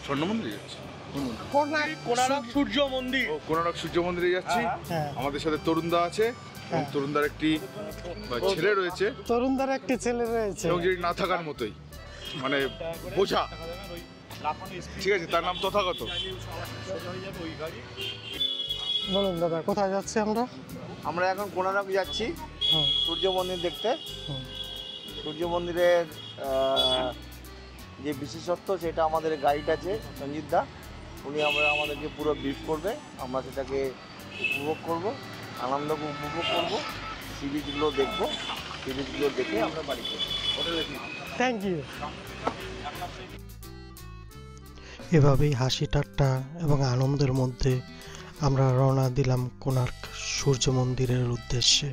স্বর্ণ মন্দিরে যাচ্ছি। কোণারক সূর্য মন্দির। ও কোণারক সূর্য মন্দিরে যাচ্ছি। আমাদের সাথে তরুণদা আছে এবং তরুণদার একটি ছেলে রয়েছে। তরুণদার একটি ছেলে রয়েছে এবং যেটি না থাকার মতোই, মানে বোঝা। ঠিক আছে, তার নাম তথাগত। বলুন দাদা, কোথায় যাচ্ছি আমরা? আমরা এখন কোণারক যাচ্ছি সূর্য মন্দির দেখতে। সূর্য মন্দিরের যে বিশেষত্ব সেটা আমাদের গাইড আছে সঞ্জিত দা, উনি আমাদেরকে পুরো ব্রিফ করবে। আমরা সেটাকে উপভোগ করব, আনন্দকে উপভোগ করব, সি বিচগুলো দেখবো, সি বিচগুলো দেখে আমরা বাড়ি করবো। Thank you. এভাবেই হাসি ঠাট্টা এবং আনন্দের মধ্যে আমরা রওনা দিলাম কোণার্ক সূর্য মন্দিরের উদ্দেশ্যে।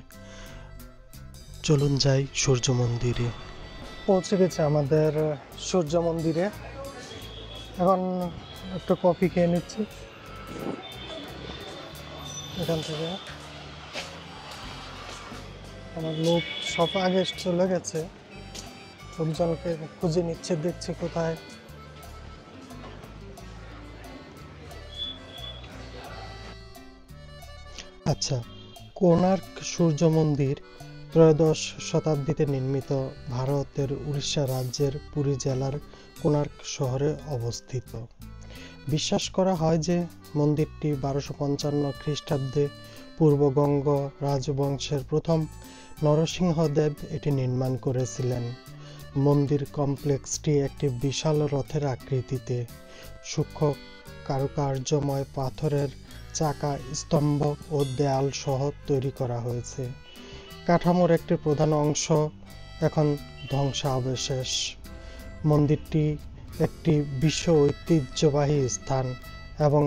চলুন যাই সূর্য মন্দিরে। পৌঁছে গেছে আমাদের সূর্য মন্দিরে। এখন একটু কফি খেয়ে নিচ্ছি এখান থেকে। আমার লোক সব আগে চলে গেছে, লোকজনকে খুঁজে নিচ্ছে, দেখছি কোথায়। আচ্ছা, কোণার্ক সূর্য মন্দির ত্রয়োদশ শতাব্দীতে নির্মিত ভারতের উড়িষ্যা রাজ্যের পুরী জেলার কোণার্ক শহরে অবস্থিত। বিশ্বাস করা হয় যে মন্দিরটি 1255 খ্রিস্টাব্দে পূর্বগঙ্গ রাজবংশের প্রথম নরসিংহদেব এটি নির্মাণ করেছিলেন। মন্দির কমপ্লেক্সটি একটি বিশাল রথের আকৃতিতে সূক্ষ্ম কারুকার্যময় পাথরের চাকা, স্তম্ভ ও দেয়াল সহ তৈরি করা হয়েছে। কাঠামোর একটি প্রধান অংশ এখন ধ্বংসাবশেষ। মন্দিরটি একটি বিশ্ব ঐতিহ্যবাহী স্থান এবং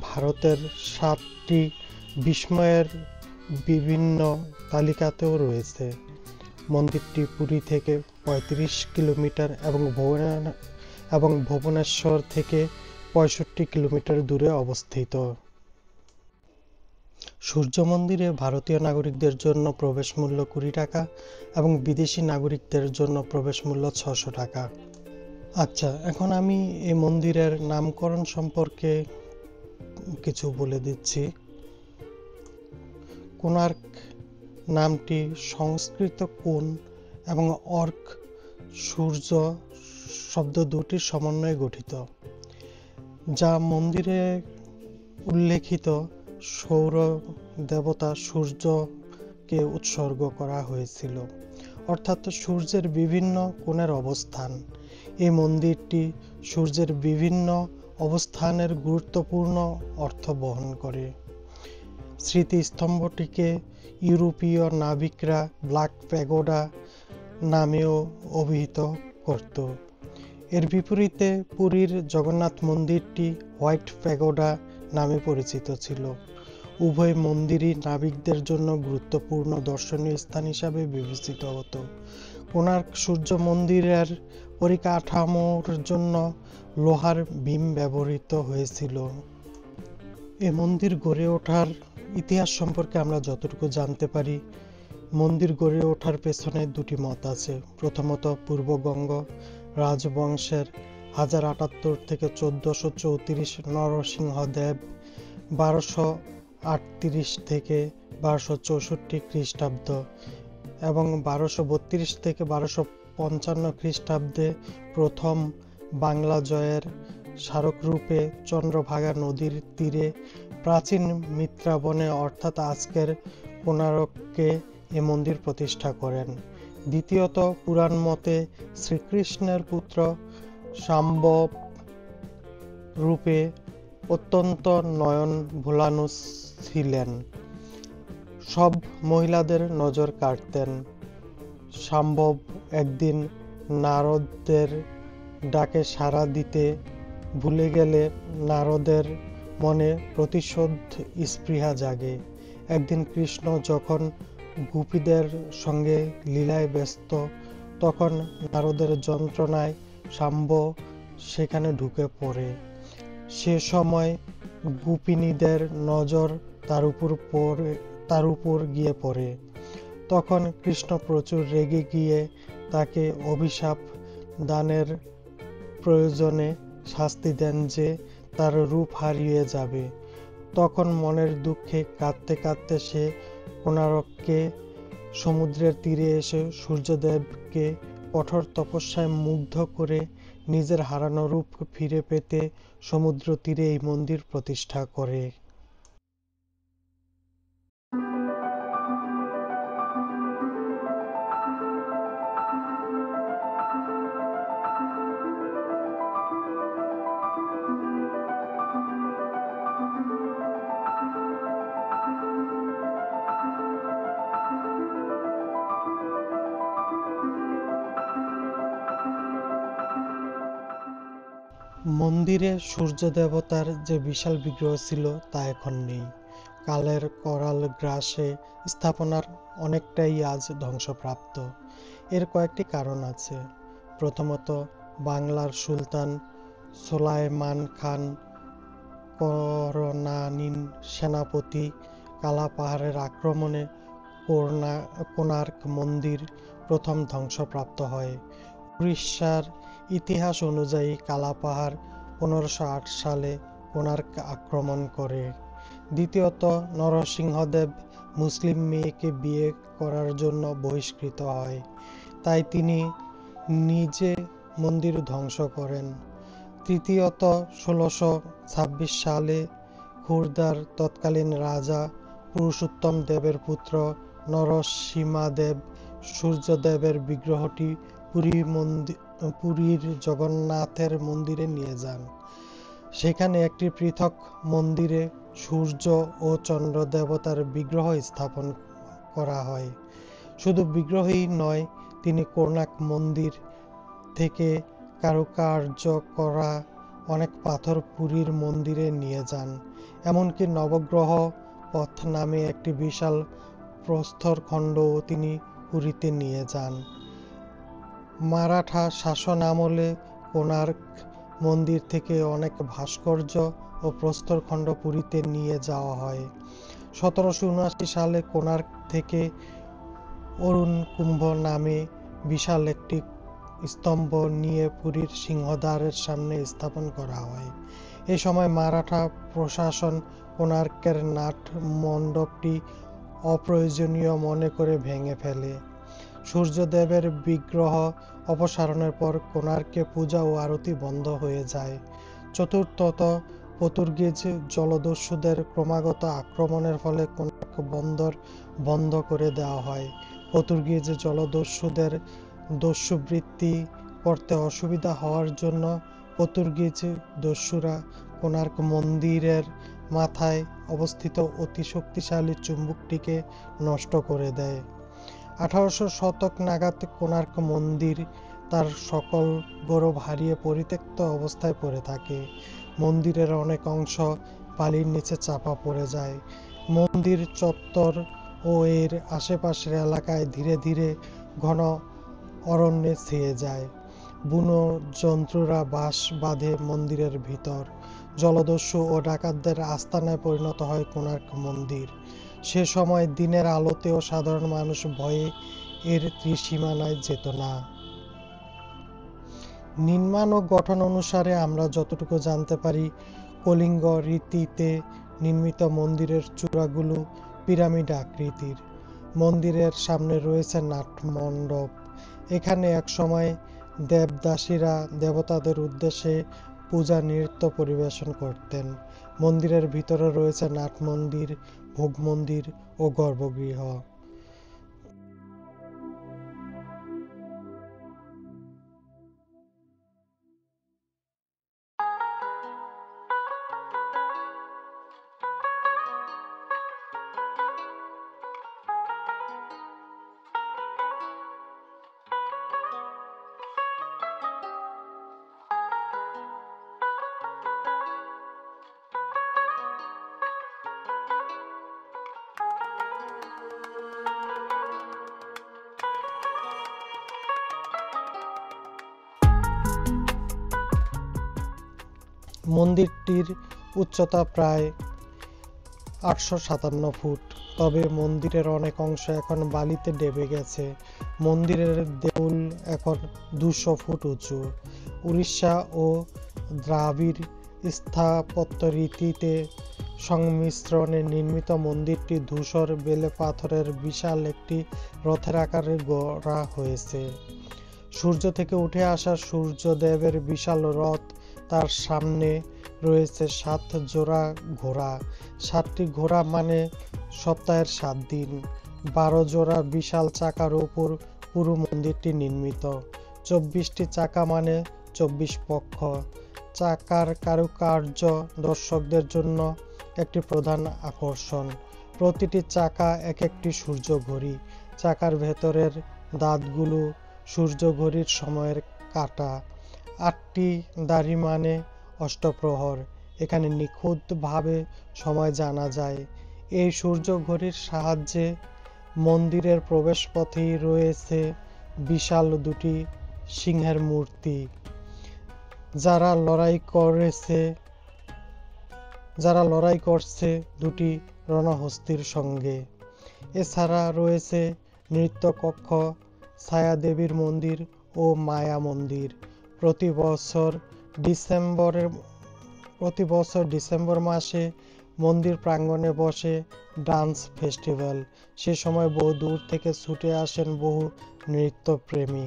ভারতের 7টি বিস্ময়ের বিভিন্ন তালিকাতেও রয়েছে। মন্দিরটি পুরী থেকে 35 কিলোমিটার এবং ভুবনেশ্বর থেকে 65 কিলোমিটার দূরে অবস্থিত। সূর্য মন্দিরে ভারতীয় নাগরিকদের জন্য প্রবেশ মূল্য 20 টাকা এবং বিদেশি নাগরিকদের জন্য প্রবেশ মূল্য 600 টাকা। আচ্ছা, এখন আমি এই মন্দিরের নামকরণ সম্পর্কে কিছু বলে দিচ্ছি। কোণার্ক নামটি সংস্কৃত কোণ এবং অর্ক সূর্য শব্দ দুটির সমন্বয়ে গঠিত, যা মন্দিরে উল্লেখিত সৌর দেবতা সূর্যকে উৎসর্গ করা হয়েছিল, অর্থাৎ সূর্যের বিভিন্ন কোণের অবস্থান। এই মন্দিরটি সূর্যের বিভিন্ন অবস্থানের গুরুত্বপূর্ণ অর্থ বহন করে। স্মৃতিস্তম্ভটিকে ইউরোপীয় নাবিকরা ব্ল্যাক প্যাগোডা নামেও অভিহিত করত। এর বিপরীতে পুরীর জগন্নাথ মন্দিরটি হোয়াইট প্যাগোডা নামে পরিচিত ছিল। উভয় মন্দিরই নাবিকদের জন্য গুরুত্বপূর্ণ দর্শনীয় স্থান হিসাবে বিবেচিত হতো। কোণার্ক সূর্য মন্দিরের পরিকাঠামোর জন্য লোহার বিম ব্যবহৃত হয়েছিল। এই মন্দির গড়ে ওঠার ইতিহাস সম্পর্কে আমরা যতটুকু জানতে পারি, মন্দির গড়ে ওঠার পেছনে দুটি মত আছে। প্রথমত, পূর্বগঙ্গ রাজবংশের 1078 থেকে 1434 নরসিংহদেব 1238 থেকে 1264 খ্রিস্টাব্দ এবং 1232 থেকে 1255 খ্রিস্টাব্দে প্রথম বাংলা জয়ের স্মারকরূপে চন্দ্রভাগা নদীর তীরে প্রাচীন মিত্রাবনে অর্থাৎ আজকের কোণারকে এ মন্দির প্রতিষ্ঠা করেন। দ্বিতীয়ত, পুরাণ মতে শ্রীকৃষ্ণের পুত্র শাম্বব রূপে অত্যন্ত নয়ন ভোলানো ছিলেন, সব মহিলাদের নজর কাড়তেন। শাম্বব একদিন নারদের ডাকে সাড়া দিতে ভুলে গেলে নারদের মনে প্রতিশোধ স্পৃহা জাগে। একদিন কৃষ্ণ যখন গোপীদের সঙ্গে লীলায় ব্যস্ত, তখন নারদের যন্ত্রণায় শাম্ব সেখানে ঢুকে পড়ে। সে সময় গোপিনীদের নজর তার উপর গিয়ে পড়ে। তখন কৃষ্ণ প্রচুর রেগে গিয়ে তাকে অভিশাপ দানের প্রয়োজনে শাস্তি দেন যে তার রূপ হারিয়ে যাবে। তখন মনের দুঃখে কাঁদতে কাঁদতে সে কোণারককে সমুদ্রের তীরে এসে সূর্যদেবকে কঠোর তপস্যায় মুগ্ধ করে নিজের হারানো রূপ ফিরে পেতে সমুদ্র তীরে এই মন্দির প্রতিষ্ঠা করে। মন্দিরে সূর্য দেবতার যে বিশাল বিগ্রহ ছিল তা এখন নেই। কালের করাল গ্রাসে স্থাপনার অনেকটাই আজ ধ্বংসপ্রাপ্ত। এর কয়েকটি কারণ আছে। প্রথমত, বাংলার সুলতান সোলায়মান খান করনানীন সেনাপতি কালাপাহাড়ের আক্রমণে কোণার্ক মন্দির প্রথম ধ্বংসপ্রাপ্ত হয়। উড়িষ্যার ইতিহাস অনুযায়ী কালাপাহাড় 1508 সালে কোণার্ক আক্রমণ করে। দ্বিতীয়ত, নরসিংহদেব মুসলিম মেয়েকে বিয়ে করার জন্য বহিষ্কৃত হয়, তাই তিনি নিজে মন্দির ধ্বংস করেন। তৃতীয়ত, 1626 সালে খুরদার তৎকালীন রাজা পুরুষোত্তম দেবের পুত্র নরসিংহদেব সূর্যদেবের বিগ্রহটি পুরীর জগন্নাথের মন্দিরে নিয়ে যান। সেখানে একটি পৃথক মন্দিরে সূর্য ও চন্দ্র দেবতার বিগ্রহ স্থাপন করা হয়। শুধু বিগ্রহই নয়, তিনি কোণার্ক মন্দির থেকে কারুকার্য করা অনেক পাথর পুরীর মন্দিরে নিয়ে যান। এমনকি নবগ্রহ পথ নামে একটি বিশাল প্রস্তরখণ্ডও তিনি পুরীতে নিয়ে যান। মারাঠা শাসন আমলে কোণার্ক মন্দির থেকে অনেক ভাস্কর্য ও প্রস্তরখণ্ড পুরীতে নিয়ে যাওয়া হয়। 1779 সালে কোণার্ক থেকে অরুণ কুম্ভ নামে বিশাল একটি স্তম্ভ নিয়ে পুরীর সিংহদ্বারের সামনে স্থাপন করা হয়। এই সময় মারাঠা প্রশাসন কোণার্কের নাট মণ্ডপটি অপ্রয়োজনীয় মনে করে ভেঙে ফেলে। সূর্যদেবের বিগ্রহ অপসারণের পর কোণার্কে পূজা ও আরতি বন্ধ হয়ে যায়। চতুর্থত, পর্তুগিজ জলদস্যুদের ক্রমাগত আক্রমণের ফলে কোণার্ক বন্দর বন্ধ করে দেওয়া হয়। পর্তুগিজ জলদস্যুদের দস্যুবৃত্তি করতে অসুবিধা হওয়ার জন্য পর্তুগিজ দস্যুরা কোণার্ক মন্দিরের মাথায় অবস্থিত অতি শক্তিশালী চুম্বকটিকে নষ্ট করে দেয়। 1800 শতক নাগাদ কোণার্ক মন্দির তার সকল গৌরব হারিয়ে পরিত্যক্ত অবস্থায় পড়ে থাকে। মন্দিরের অনেক অংশ বালির নিচে চাপা পড়ে যায়। মন্দির চত্বর ও এর আশেপাশের এলাকায় ধীরে ধীরে ঘন অরণ্যে ছেয়ে যায়। বুনো জন্তুরা বাস বাঁধে মন্দিরের ভিতর। জলদস্যু ও ডাকাতদের আস্তানায় পরিণত হয় কোণার্ক মন্দির। সে সময় দিনের আলোতেও সাধারণ মানুষ ভয়ে এর ত্রিসীমানায় যেত না। নির্মাণ ও গঠন অনুসারে আমরা যতটুকু জানতে পারি, কলিঙ্গ রীতিতে নির্মিত মন্দিরের চূড়াগুলো পিরামিড আকৃতির। মন্দিরের সামনে রয়েছে নাটমণ্ডপ। এখানে একসময় দেবদাসীরা দেবতাদের উদ্দেশ্যে পূজা নৃত্য পরিবেশন করতেন। মন্দিরের ভিতরে রয়েছে নাট মন্দির, ভোগ মন্দির ও গর্ভগৃহ। মন্দিরটির উচ্চতা প্রায় 857 ফুট। তবে মন্দিরের অনেক অংশ এখন বালিতে ডেবে গেছে। মন্দিরের দেউল এখন 200 ফুট উঁচু। উড়িষ্যা ও দ্রাবিড় স্থাপত্য রীতিতে সংমিশ্রণে নির্মিত মন্দিরটি ধূসর বেলে পাথরের বিশাল একটি রথের আকারে গড়া হয়েছে। সূর্য থেকে উঠে আসা সূর্যদেবের বিশাল রথ, তার সামনে রয়েছে 7 জোড়া ঘোড়া। 7টি ঘোড়া মানে সপ্তাহের 7 দিন। 12 জোড়া বিশাল চাকার উপর পুরো মন্দিরটি নির্মিত। 24টি চাকা মানে 24 পক্ষ। চাকার কারুকার্য দর্শকদের জন্য একটি প্রধান আকর্ষণ। প্রতিটি চাকা এক একটি সূর্য ঘড়ি। চাকার ভেতরের দাঁতগুলো সূর্য ঘড়ির সময়ের কাঁটা। 8টি দাড়ি মানে অষ্টপ্রহর। এখানে নিখুঁতভাবে সময় জানা যায়। এই সূর্য ঘড়ির সাহায্যে মন্দিরের প্রবেশপথেই রয়েছে বিশাল 2টি সিংহের মূর্তি, যারা লড়াই করছে 2টি রণহস্তীর সঙ্গে। এছাড়া রয়েছে নৃত্যকক্ষ, ছায়াদেবীর মন্দির ও মায়া মন্দির। প্রতি বছর ডিসেম্বর মাসে মন্দির প্রাঙ্গণে বসে ডান্স ফেস্টিভ্যাল। সে সময় বহু দূর থেকে ছুটে আসেন বহু নৃত্যপ্রেমী।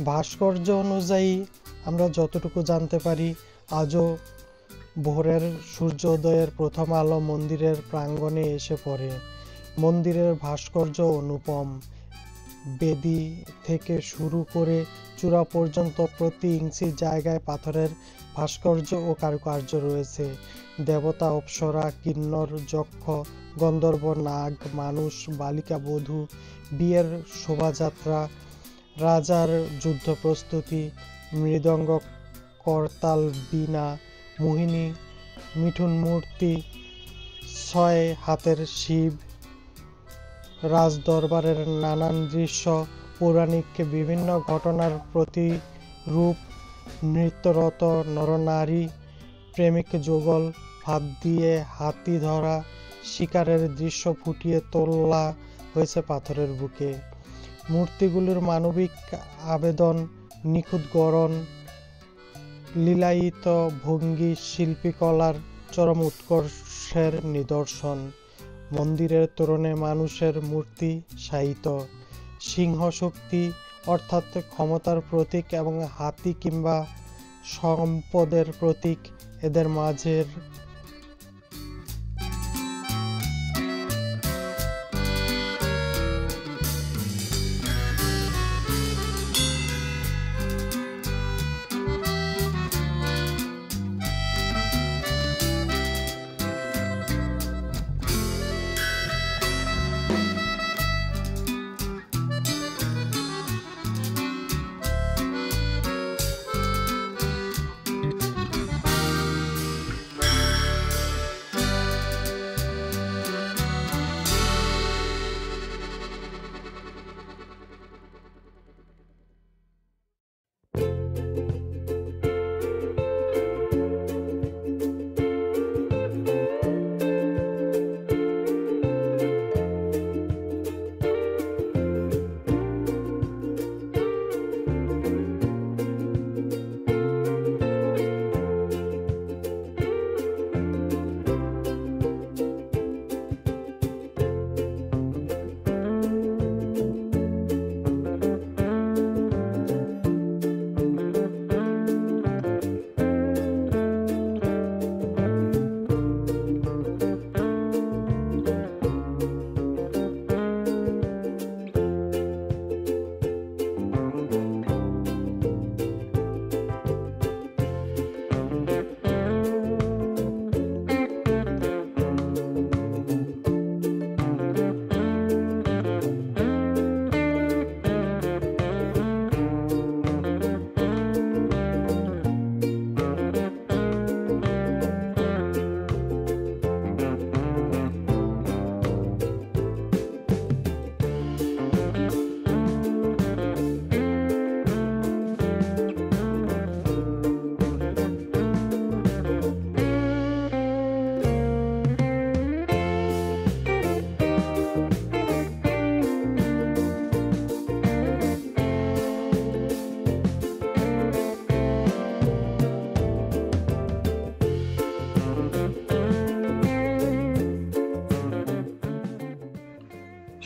ভাস্কর্য অনুযায়ী আমরা যতটুকু জানতে পারি, আজও ভোরের সূর্যোদয়ের প্রথম আলো মন্দিরের প্রাঙ্গণে এসে পড়ে। মন্দিরের ভাস্কর্য অনুপম। বেদি থেকে শুরু করে চূড়া পর্যন্ত প্রতি ইঞ্চি জায়গায় পাথরের ভাস্কর্য ও কারুকার্য রয়েছে। দেবতা, অপ্সরা, কিন্নর, যক্ষ, গন্ধর্ব, নাগ, মানুষ, বালিকা বধূ, বিয়ের শোভাযাত্রা, রাজার যুদ্ধ প্রস্তুতি, মৃদঙ্গ, করতাল, বীণা, মোহিনী, মিঠুন মূর্তি, 6 হাতের শিব, রাজদরবারের নানান দৃশ্য, পৌরাণিক বিভিন্ন ঘটনার প্রতিরূপ, নৃত্যরত নরনারী, প্রেমিক যুগল, ফাঁদ দিয়ে হাতি ধরা, শিকারের দৃশ্য ফুটিয়ে তোলা হয়েছে পাথরের বুকে। মূর্তিগুলির মানবিক আবেদন, নিখুঁত গড়ন, লীলায়িত ভঙ্গি শিল্পীকলার চরম উৎকর্ষের নিদর্শন। মন্দিরের তোরণে মানুষের মূর্তি শায়িত। সিংহ শক্তি অর্থাৎ ক্ষমতার প্রতীক এবং হাতি কিংবা সম্পদের প্রতীক এদের মাঝের।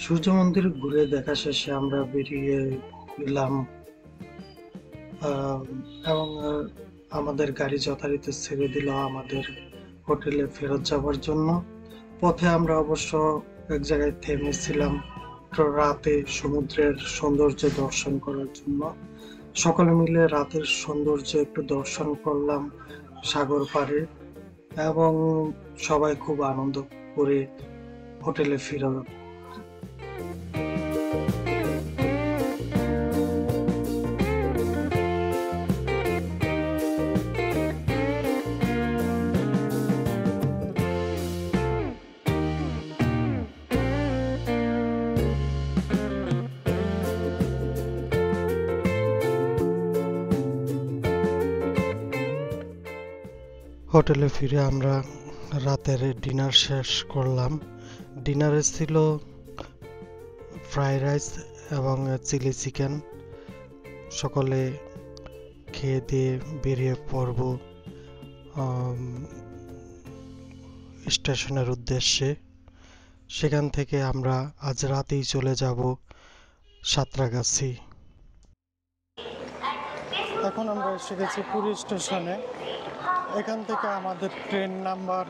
সূর্য মন্দির ঘুরে দেখা শেষে আমরা বেরিয়ে গেলাম এবং আমাদের গাড়ি যথারীতি ছেড়ে দিল আমাদের হোটেলে ফেরত যাওয়ার জন্য। পথে আমরা অবশ্য এক জায়গায় থেমেছিলাম রাতে সমুদ্রের সৌন্দর্য দর্শন করার জন্য। সকলে মিলে রাতের সৌন্দর্য একটু দর্শন করলাম সাগর পাড়ে এবং সবাই খুব আনন্দ করে হোটেলে ফিরলাম। হোটেলে ফিরে আমরা রাতের ডিনার শেষ করলাম। ডিনারে ছিল ফ্রাইড রাইস এবং চিলি চিকেন। সকলে খেয়ে দিয়ে বেরিয়ে পড়ব স্টেশনের উদ্দেশ্যে। সেখান থেকে আমরা আজ রাতেই চলে যাব সাঁতরাগাছি। এখন আমরা এসে গেছি পুরী স্টেশনে। এখান থেকে আমাদের ট্রেন নাম্বার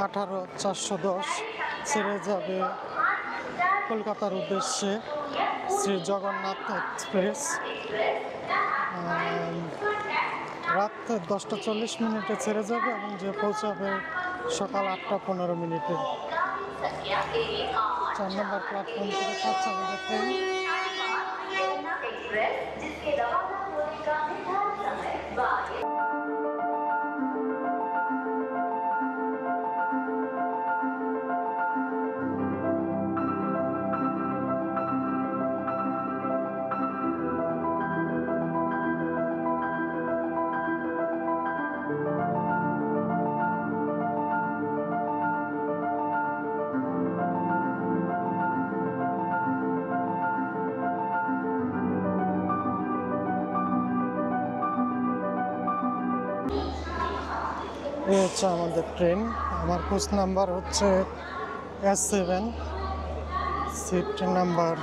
18410 ছেড়ে যাবে কলকাতার উদ্দেশ্যে শ্রী জগন্নাথ এক্সপ্রেস। রাত 10:40 ছেড়ে যাবে এবং যে পৌঁছাবে সকাল 8:15। 4 নম্বর প্ল্যাটফর্ম থেকে ছাড়ছে আমাদের ট্রেন। এই হচ্ছে আমাদের ট্রেন। আমার কোচ নাম্বার হচ্ছে S7, সিট নাম্বার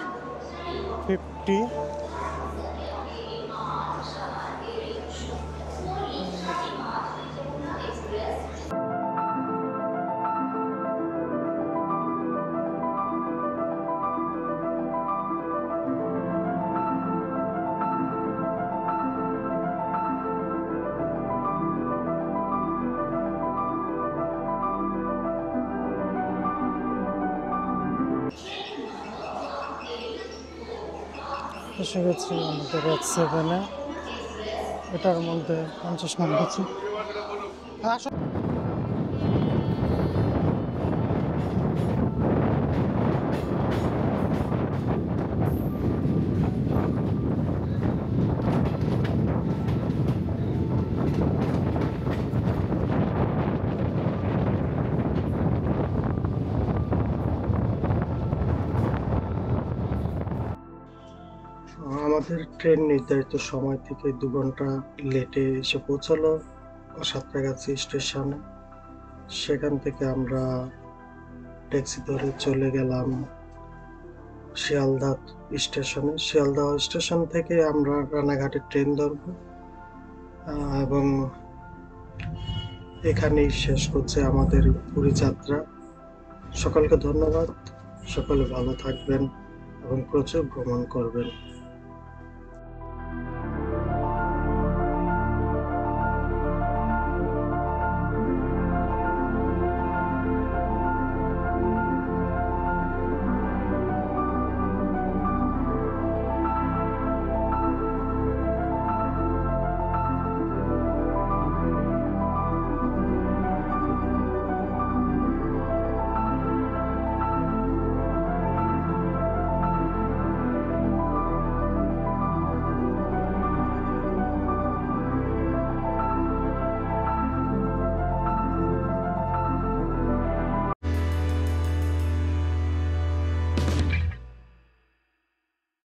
50। এসে গেছি আমাদের S7-এ। এটার মধ্যে 50 নম্বর সিট। আমাদের ট্রেন নির্ধারিত সময় থেকে 2 ঘন্টা লেটে এসে পৌঁছালো সাঁতরাগাছি স্টেশনে। সেখান থেকে আমরা ট্যাক্সি ধরে চলে গেলাম শিয়ালদহ স্টেশনে। শিয়ালদহ স্টেশন থেকে আমরা রানাঘাটে ট্রেন ধরবো এবং এখানেই শেষ করছে আমাদের পুরী যাত্রা। সকলকে ধন্যবাদ। সকলে ভালো থাকবেন এবং প্রচুর ভ্রমণ করবেন।